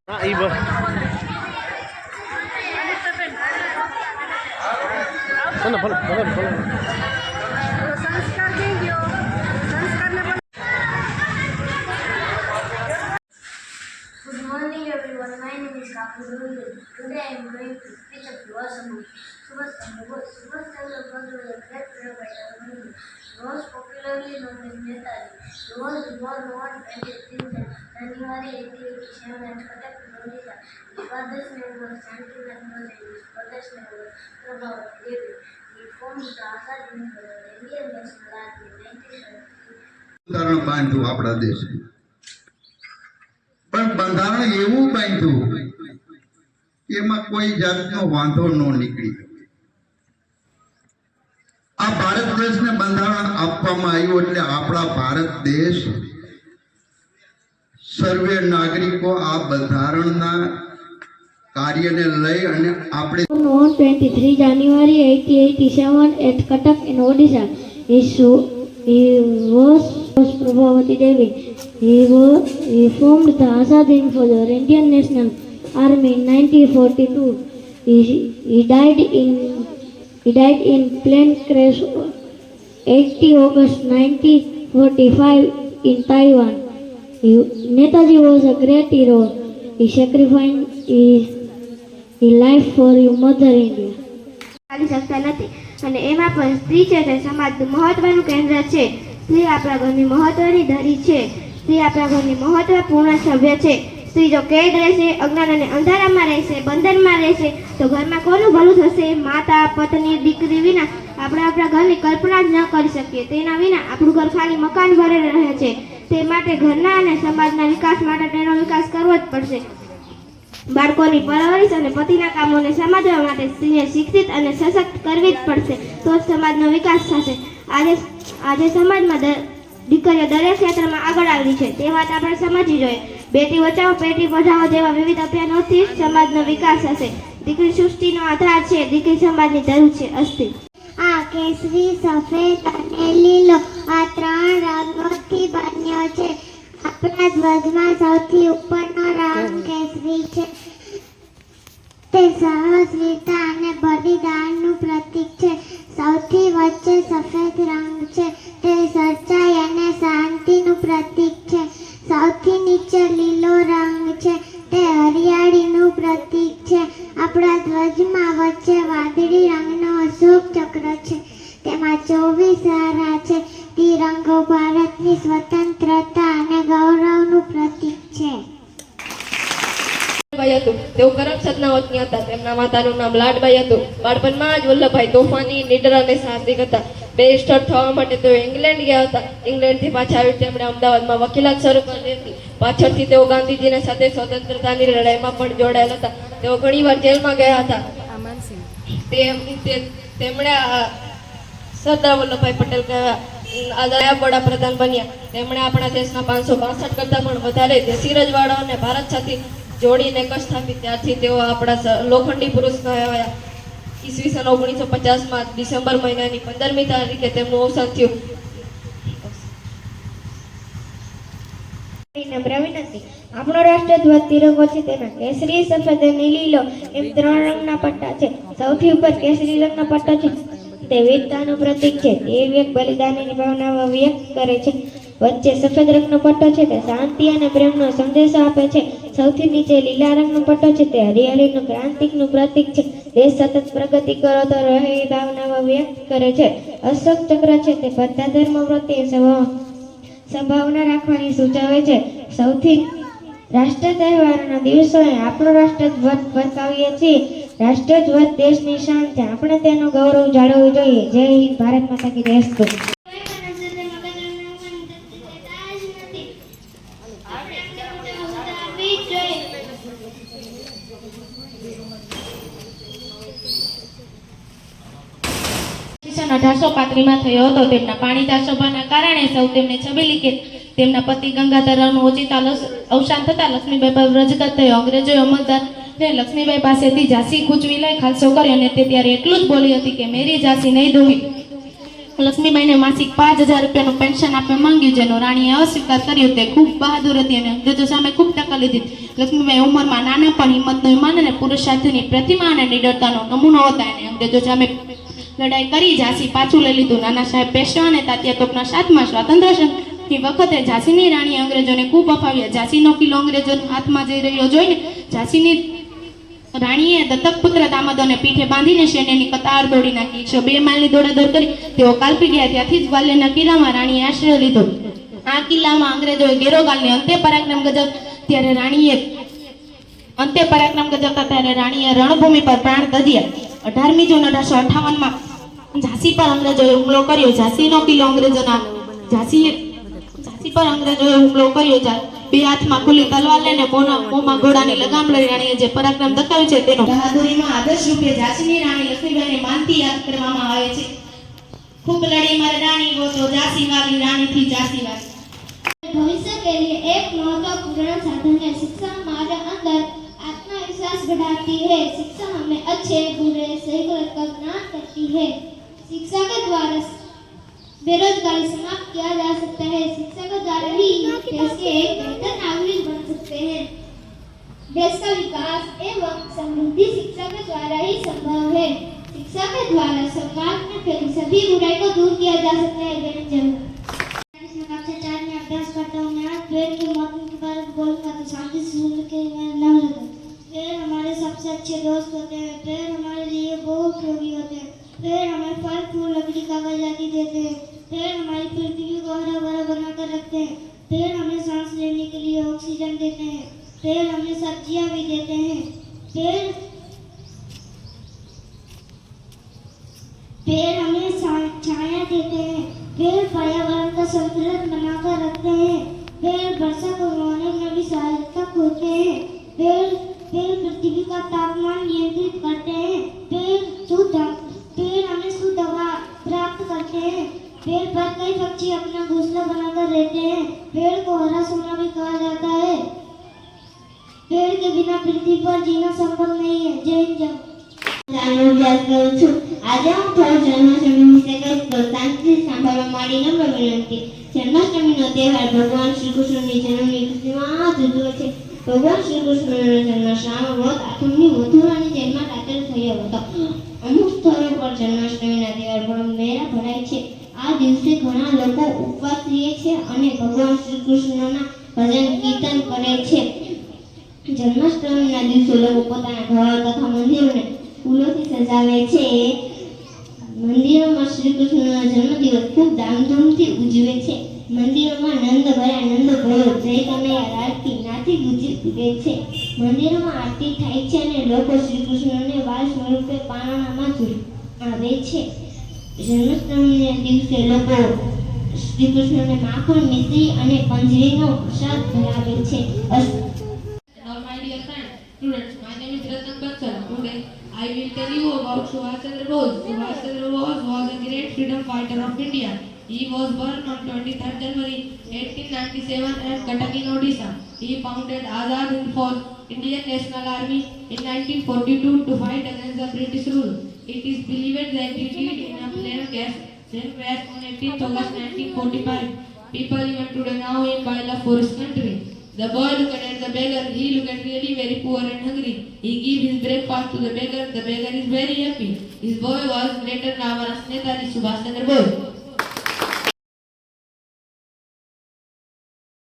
હા ઈ બસ ભલે ભલે ભલે ભલે સંસ્કાર થઈ ગયો સંસ્કારને પણ Good morning everyone, my name is Kapil. Today I am going to speak of philosophy. Subhash Chandra Bose. Subhash Chandra Bose was a great freedom fighter. He was popularly known as Netaji. He was born on 23rd January 1887 at Cuttack, Odisha. His father's name was Santanu and his mother's name was Prabhavati Devi. He formed the Azad Hind Fauj, Indian National Army in 1970. બંધારણ બાંધ્યું આપણા દેશે, પણ બંધારણ એવું બાંધ્યું એમાં કોઈ જાતનો વાંધો ન નીકળી. આ ભારત દેશને બંધારણ આપવામાં આવ્યું એટલે આપણા ભારત દેશ સર્વે નાગરિકો આ બંધારણના કાર્યને લઈ અને આપણે On 23 January 1887 at Cuttack in Odisha, he was Prabhavati Devi. He formed the Azad Hind Fauj, Indian National Army in 1942. He died in plane crash 80 August 1945 in Taiwan. Netaji was a great hero. He sacrificed his life for your mother India. ચાલી શકતા નથી અને એમાં પણ સ્ત્રી છે તે સમાજનું મહત્વનું કેન્દ્ર છે. સ્ત્રી આપણા ઘરની મહત્વની ધરી છે. સ્ત્રી આપણા ઘરની મહત્વપૂર્ણ સભ્ય છે. સ્ત્રી જો કેદ રહેશે, અજ્ઞાન અને અંધારામાં રહેશે, બંધનમાં રહેશે તો ઘરમાં કોનું ભલું થશે? માતા, પત્ની, દીકરી વિના આપણે આપણા ઘરની કલ્પના જ ન કરી શકીએ. તેના વિના આપણું ઘર ખાલી મકાન ભરે રહે છે. તે માટે ઘરના અને સમાજના વિકાસ માટે તેનો વિકાસ કરવો જ પડશે. બાળકોની પરવરિશ અને પતિના કામોને સમજવા માટે સ્ત્રીને શિક્ષિત અને સશક્ત કરવી જ પડશે, તો જ સમાજનો વિકાસ થશે. આજે સમાજમાં દીકરીઓ દરેક ક્ષેત્રમાં આગળ આવી છે, તે વાત આપણે સમજવી જોઈએ. બેટી બચાવો, બેટી પઢાઓ જેવા વિવિધ અભિયાનોથી સમાજનો વિકાસ થશે. દીકરી સૃષ્ટિનો આધાર છે, દીકરી સમાજની જરૂર છે. અસ્તિ આ કેસરી, સફેદ અને લીલો આ ત્રણ રંગોથી બન્યો છે. આપણા ધ્વજમાં સૌથી ઉપરનો રંગ કેસરી છે. તે સહસ્રિતા અને બલિદાનનું પ્રતીક છે. સૌથી વચ્ચે સફેદ રંગ છે. તે સચ્ચાઈ અને શાંતિનું પ્રતીક છે. સૌથી નીચે લીલો રંગ છે. તે હરિયાળીનું પ્રતીક છે. આપણા ધ્વજમાં વચ્ચે વાદળી રંગનો અશોક ચક્ર છે. તેમાં 24 તારા છે. તિરંગો ભારતની સ્વતંત્રતા અને ગૌરવનું પ્રતીક છે. તેઓ કરમ સદનાવતની હતા. તેમના માતાનું નામ લાડબાઈ હતું. બાળપણમાં જ વલ્લભભાઈ તોફાની, નીડર અને સાહસિક હતા. બેરિસ્ટર થવા માટે તેઓ ઇંગ્લેન્ડ ગયા હતા. ઇંગ્લેન્ડથી પાછા આવી તેમણે અમદાવાદમાં વકીલાત શરૂ કરી હતી. પાછળથી તેઓ ગાંધીજીને સાથે સ્વતંત્રતાની લડાઈમાં પણ જોડાયેલા હતા. તેઓ ઘણીવાર જેલમાં ગયા હતા. તેમણે સરદાર વલ્લભભાઈ પટેલ આઝાદ વડાપ્રધાન બન્યા. તેમણે આપણા દેશના 562 કરતાં પણ વધારે દેશી રજવાડાઓને ભારત સાથે જોડીને કચ્છ સ્થાપિત. ત્યારથી તેઓ આપણા લોખંડી પુરુષ કહેવાયા. ઈસવીસન 1950માં ડિસેમ્બર મહિનાની 15મી તારીખે તેમનું અવસાન થયું. આપણો રાષ્ટ્રધ્વજ તિરંગો છે. તેમાં કેસરી, સફેદ અને લીલો એમ 3 રંગના પટ્ટા છે. સૌથી ઉપર કેસરી રંગનો પટ્ટો છે. તે વીરતાનું પ્રતીક છે. તે બલિદાનની ભાવનાઓ વ્યક્ત કરે છે. વચ્ચે સફેદ રંગનો પટ્ટો છે. તે શાંતિ અને પ્રેમનો સંદેશો આપે છે. સૌથી નીચે લીલા રંગનો પટ્ટો છે. તે હરિયાળીનું ક્રાંતિનું પ્રતીક છે. દેશ સતત પ્રગતિ કરો તો રહે એ ભાવનાઓ વ્યક્ત કરે છે. અશોક ચક્ર છે. તે બધા ધર્મો પ્રત્યે સંભાવના રાખવાની સૂચવે છે. સૌથી રાષ્ટ્ર તહેવારોના દિવસોએ આપણો રાષ્ટ્રધ્વજ ફરકાવીએ છીએ. રાષ્ટ્રધ્વજ દેશની શાન છે. આપણે તેનું ગૌરવ જાળવવું જોઈએ. જય હિન્દ, ભારત માતા કી જય. सन 1835 થયો હતો. તેમના પાણીદાર સ્વભાવના કારણે સૌ તેમને છબીલી કે તેમના પતિ ગંગાધરનું ઓચિતા અવસાન થતાં લક્ષ્મીબાઈ પર વ્રજગત થયો. અંગ્રેજોએ અમલદારને લક્ષ્મીબાઈ પાસેથી ઝાંસી કૂંચવી લઈ ખાલસો કર્યો અને તે ત્યારે એટલું જ બોલી હતી કે મેરી ઝાંસી નહીં દૂંગી. લક્ષ્મીબાઈને માસિક 5,000 રૂપિયાનું પેન્શન આપવા માંગ્યું, જેનો રાણીએ અસ્વીકાર કર્યો. તે ખૂબ બહાદુર હતી અને અંગ્રેજો સામે ખૂબ ટક્કર લીધી. લક્ષ્મીબાઈ ઉંમરમાં નાના પણ હિંમતનો વિમાન અને પુરુષાર્થની પ્રતિમા અને નિડરતાનો નમૂનો હતા. અને અંગ્રેજો સામે લડાઈ કરી ઝાંસી પાછું લઈ લીધું. નાના સાહેબ પેશવા અને તાત્યા તોપના સાથમાં સ્વાતંત્ર્ય સંગ્રામની વખતે ઝાંસીની રાણીએ અંગ્રેજોને ખૂબ અફાવ્યા. ઝાંસીનો કિલ્લો અંગ્રેજોના હાથમાં જઈ રહ્યો જોઈને ઝાંસીની રાણીએ દત્તક પુત્ર દામોદરને પીઠે બાંધીને સૈન્યની કતાર દોડી નાખી. 102 માઇલની દોડાદોડ કરી તેઓ કાલ્પી ગયા. ત્યાંથી જ ગ્વાલિયરના કિલ્લામાં રાણીએ આશ્રય લીધો. આ કિલ્લામાં અંગ્રેજોએ ગેરોગાલને અંતે પરાક્રમ ગજવતા ત્યારે રાણીએ રણભૂમિ પર પ્રાણ ત્યજ્યા. 18મી જૂન 1858માં ઝાંસી પર અંગ્રેજોએ હુમલો કર્યો. ઝાંસી પર અંગ્રેજોએ હુમલો કર્યો. 2 હાથમાં ખુલ્લી તલવાર લઈને મોંમાં ઘોડાની લગામ લઈ રાણીએ જે પરાક્રમ દર્શાવ્યું છે તેનો બહાદુરીનો આદર્શ રૂપે ઝાંસીની રાણી લક્ષ્મીબાઈને માનથી યાદ કરવામાં આવે છે. खूब लड़ी मारे रानी वो तो झांसी वाली रानी थी, झांसी वाली। भविष्य के लिए एक महत्वपूर्ण साधन है। शिक्षा हमारे अंदर आत्मविश्वास बढ़ाती है। शिक्षा हमें अच्छे बुरे सही गलत का ज्ञान करती है। शिक्षा के द्वारा बेरोजगारी समाप्त किया जा सकता है। शिक्षा के द्वारा ही देश के एक बेहतर नागरिक बन सकते हैं। देश का विकास एवं समृद्धि शिक्षा के द्वारा ही संभव है। शिक्षा के द्वारा समाज में फैली सभी बुराई को दूर किया जा सकता है। कक्षा 4 में अभ्यास करता हूँ। मैं पेड़ के महत्व के बारे में बोलूँगा तो शांति से सुन के मैं नाम लगा। पेड़ हमारे सबसे अच्छे दोस्त होते हैं। पेड़ हमारे लिए बहुत उपयोगी होते हैं। पेड़ हमें फल फूल लकड़ी कागज आदि देते हैं। पेड़ हमारी पृथ्वी को हरा भरा बनाकर रखते हैं। पेड़ हमें सांस लेने के लिए ऑक्सीजन देते हैं। पेड़ हमें सब्जियां भी देते हैं। पेड़ हमें छाया देते हैं। पेड़ पर्यावरण का संतुलन बनाकर रखते हैं। पेड़ वर्षा को रोकने में भी सहायता होते हैं। पेड़ पृथ्वी का तापमान नियंत्रित करते हैं। पेड़ हमें शुद्ध हवा प्राप्त करते हैं। पेड़ पर कई पक्षी अपना घोंसला बनाकर रहते हैं। पेड़ को हरा सोना भी कहा जाता है। पेड़ के बिना पृथ्वी पर जीना संभव नहीं है। जय हिंद। આજે હું થોડો જન્માષ્ટમી વિશે કહીશ તો શાંતિથી સાંભળવા મારી નમ્ર વિનંતી. જન્માષ્ટમીનો તહેવાર ભગવાન શ્રી કૃષ્ણની જન્મની ખુશીમાં ઉજવે છે. ભગવાન શ્રી કૃષ્ણનો જન્મ શ્રાવણ વદ 8મની મથુરાની જેલમાં રાત્રે થયો હતો. અમુક સ્થળો પર જન્માષ્ટમીના તહેવાર પર મેળા ભરાય છે. આ દિવસે ઘણા લોકો ઉપવાસ રહે છે અને ભગવાન શ્રી કૃષ્ણના ભજન કીર્તન કરે છે. જન્માષ્ટમીના દિવસે લોકો પોતાના ઘર તથા મંદિરોને ફૂલોથી સજાવે છે. મંદિરોમાં શ્રી કૃષ્ણનો જન્મદિવસ ખૂબ ધામધૂમથી ઉજવે છે. મંદિરોમાં નંદ ભયા નંદ ભયો જય કનૈયા લાલકી નાથી ગુંજે છે. મંદિરોમાં આરતી થાય છે અને લોકો શ્રી કૃષ્ણને બાળ સ્વરૂપે પારણામાં આવે છે. જન્માષ્ટમીના દિવસે લોકો શ્રી કૃષ્ણને માખણ મિશ્રી અને પંજરીનો પ્રસાદ ધરાવે છે. My dear friends, students, my name is Ratan Bansal. Today I will tell you about Subhash Chandra Bose. Subhash Chandra Bose was a great freedom fighter of India. He was born on 23rd January 1897 at Cuttack in Odisha. He founded Azad Hind Fauj, Indian National Army, in 1942 to fight against the British rule. It is believed that he died in a plane crash on 18th August 1945. People even today know him by love for his country. The boy looked at the beggar. He looked really very poor and hungry. He gave his breakfast to the beggar. The beggar is very happy. His boy was later known as Netaji Subhash Chandra Bose.